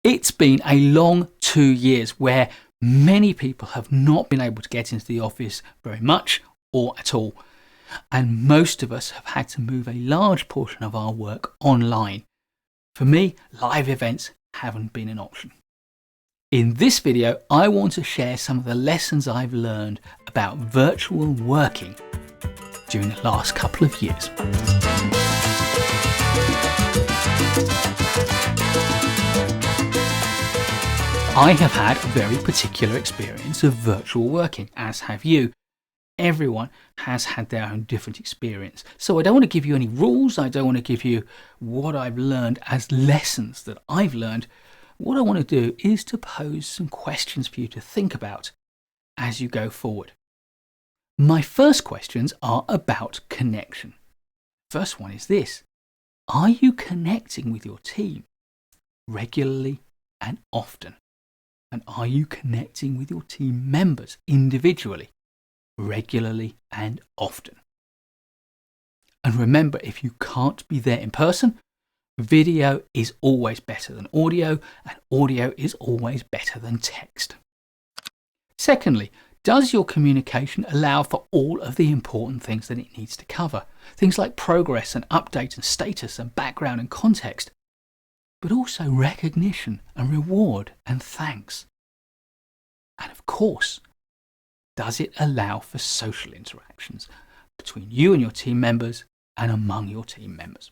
It's been a long 2 years where many people have not been able to get into the office very much or at all. And most of us have had to move a large portion of our work online. For me, live events haven't been an option. In this video, I want to share some of the lessons I've learned about virtual working during the last couple of years. I have had a very particular experience of virtual working, as have you. Everyone has had their own different experience. So I don't want to give you any rules. I don't want to give you what I've learned as lessons that I've learned. What I want to do is to pose some questions for you to think about as you go forward. My first questions are about connection. First one is this: are you connecting with your team regularly and often? And are you connecting with your team members individually, regularly and often? And remember, if you can't be there in person, video is always better than audio, and audio is always better than text. Secondly, does your communication allow for all of the important things that it needs to cover? Things like progress and update and status and background and context, but also recognition and reward and thanks. And of course, does it allow for social interactions between you and your team members and among your team members?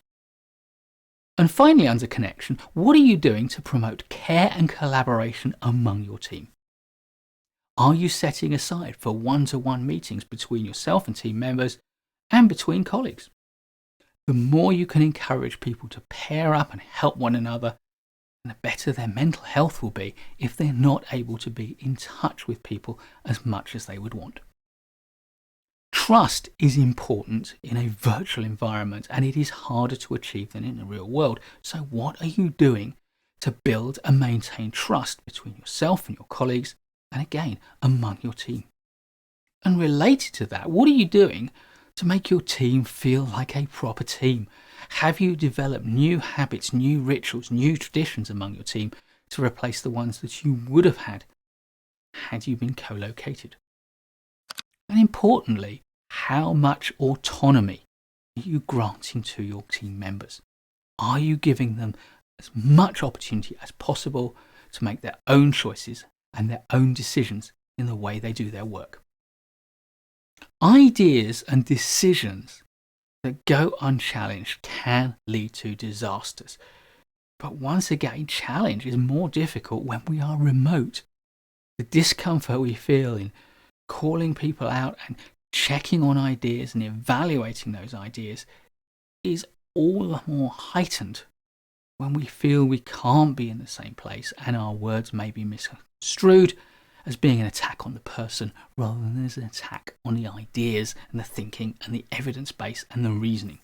And finally, under connection, what are you doing to promote care and collaboration among your team? Are you setting aside for one-to-one meetings between yourself and team members and between colleagues? The more you can encourage people to pair up and help one another, the better their mental health will be if they're not able to be in touch with people as much as they would want. Trust is important in a virtual environment, and it is harder to achieve than in the real world. So what are you doing to build and maintain trust between yourself and your colleagues, and again, among your team? And related to that, what are you doing to make your team feel like a proper team? Have you developed new habits, new rituals, new traditions among your team to replace the ones that you would have had you been co-located? And importantly, how much autonomy are you granting to your team members? Are you giving them as much opportunity as possible to make their own choices and their own decisions in the way they do their work? Ideas and decisions that go unchallenged can lead to disasters. But once again, challenge is more difficult when we are remote. The discomfort we feel in calling people out and checking on ideas and evaluating those ideas is all the more heightened when we feel we can't be in the same place and our words may be misconstrued as being an attack on the person rather than as an attack on the ideas and the thinking and the evidence base and the reasoning.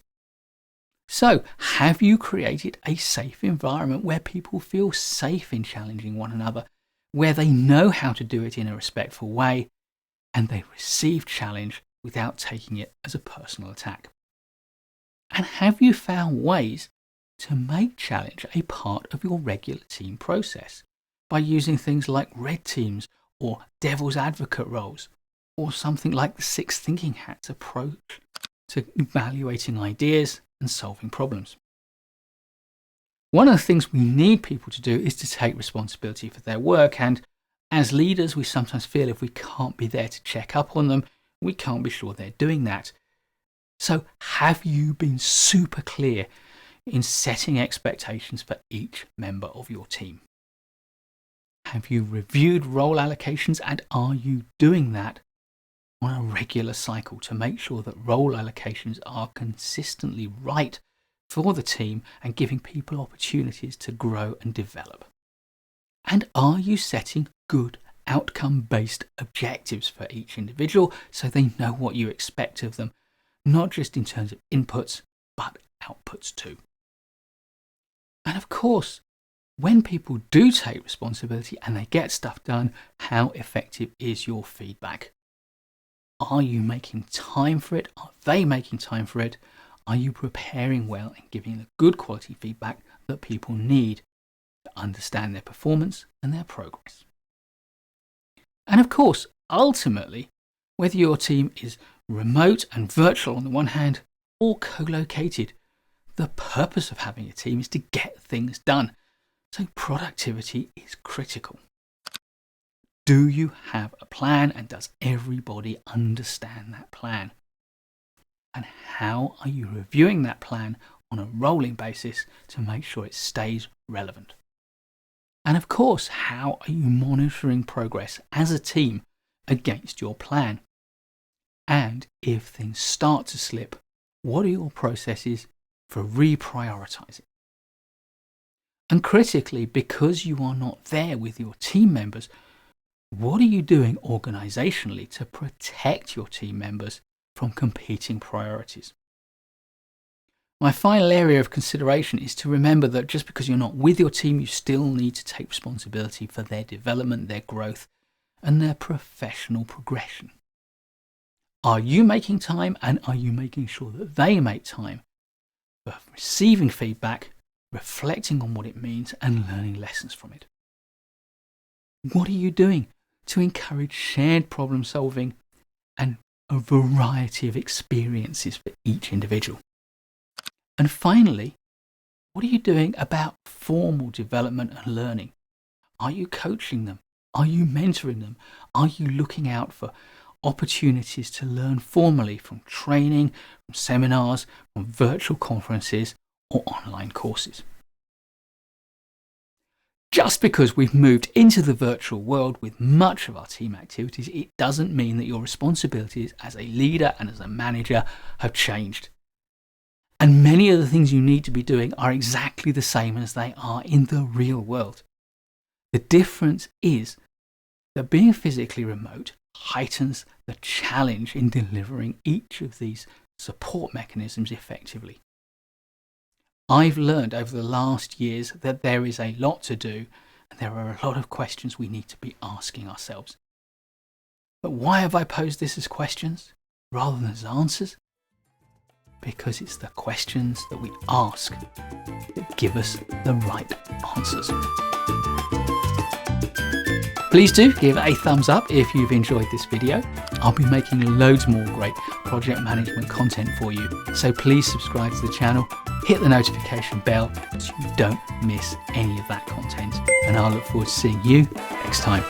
So, have you created a safe environment where people feel safe in challenging one another, where they know how to do it in a respectful way, and they receive challenge without taking it as a personal attack? And have you found ways to make challenge a part of your regular team process by using things like red teams or devil's advocate roles, or something like the 6 thinking hats approach to evaluating ideas and solving problems? One of the things we need people to do is to take responsibility for their work, and as leaders we sometimes feel if we can't be there to check up on them, we can't be sure they're doing that. So have you been super clear in setting expectations for each member of your team? Have you reviewed role allocations, and are you doing that on a regular cycle to make sure that role allocations are consistently right for the team and giving people opportunities to grow and develop? And are you setting good outcome-based objectives for each individual so they know what you expect of them, not just in terms of inputs, but outputs too? And of course, when people do take responsibility and they get stuff done, how effective is your feedback? Are you making time for it? Are they making time for it? Are you preparing well and giving the good quality feedback that people need to understand their performance and their progress. And of course, ultimately, whether your team is remote and virtual on the one hand, or co-located, the purpose of having a team is to get things done. So productivity is critical. Do you have a plan, and does everybody understand that plan? And how are you reviewing that plan on a rolling basis to make sure it stays relevant? And of course, how are you monitoring progress as a team against your plan? And if things start to slip, what are your processes for reprioritizing? And critically, because you are not there with your team members, what are you doing organizationally to protect your team members from competing priorities? My final area of consideration is to remember that just because you're not with your team, you still need to take responsibility for their development, their growth, and their professional progression. Are you making time, and are you making sure that they make time for receiving feedback, reflecting on what it means, and learning lessons from it? What are you doing to encourage shared problem solving and a variety of experiences for each individual? And finally, what are you doing about formal development and learning? Are you coaching them? Are you mentoring them? Are you looking out for opportunities to learn formally from training, from seminars, from virtual conferences, or online courses? Just because we've moved into the virtual world with much of our team activities, it doesn't mean that your responsibilities as a leader and as a manager have changed. And many of the things you need to be doing are exactly the same as they are in the real world. The difference is that being physically remote heightens the challenge in delivering each of these support mechanisms effectively. I've learned over the last years that there is a lot to do, and there are a lot of questions we need to be asking ourselves. But why have I posed this as questions rather than as answers? Because it's the questions that we ask that give us the right answers. Please do give a thumbs up if you've enjoyed this video. I'll be making loads more great project management content for you. So please subscribe to the channel, hit the notification bell so you don't miss any of that content. And I'll look forward to seeing you next time.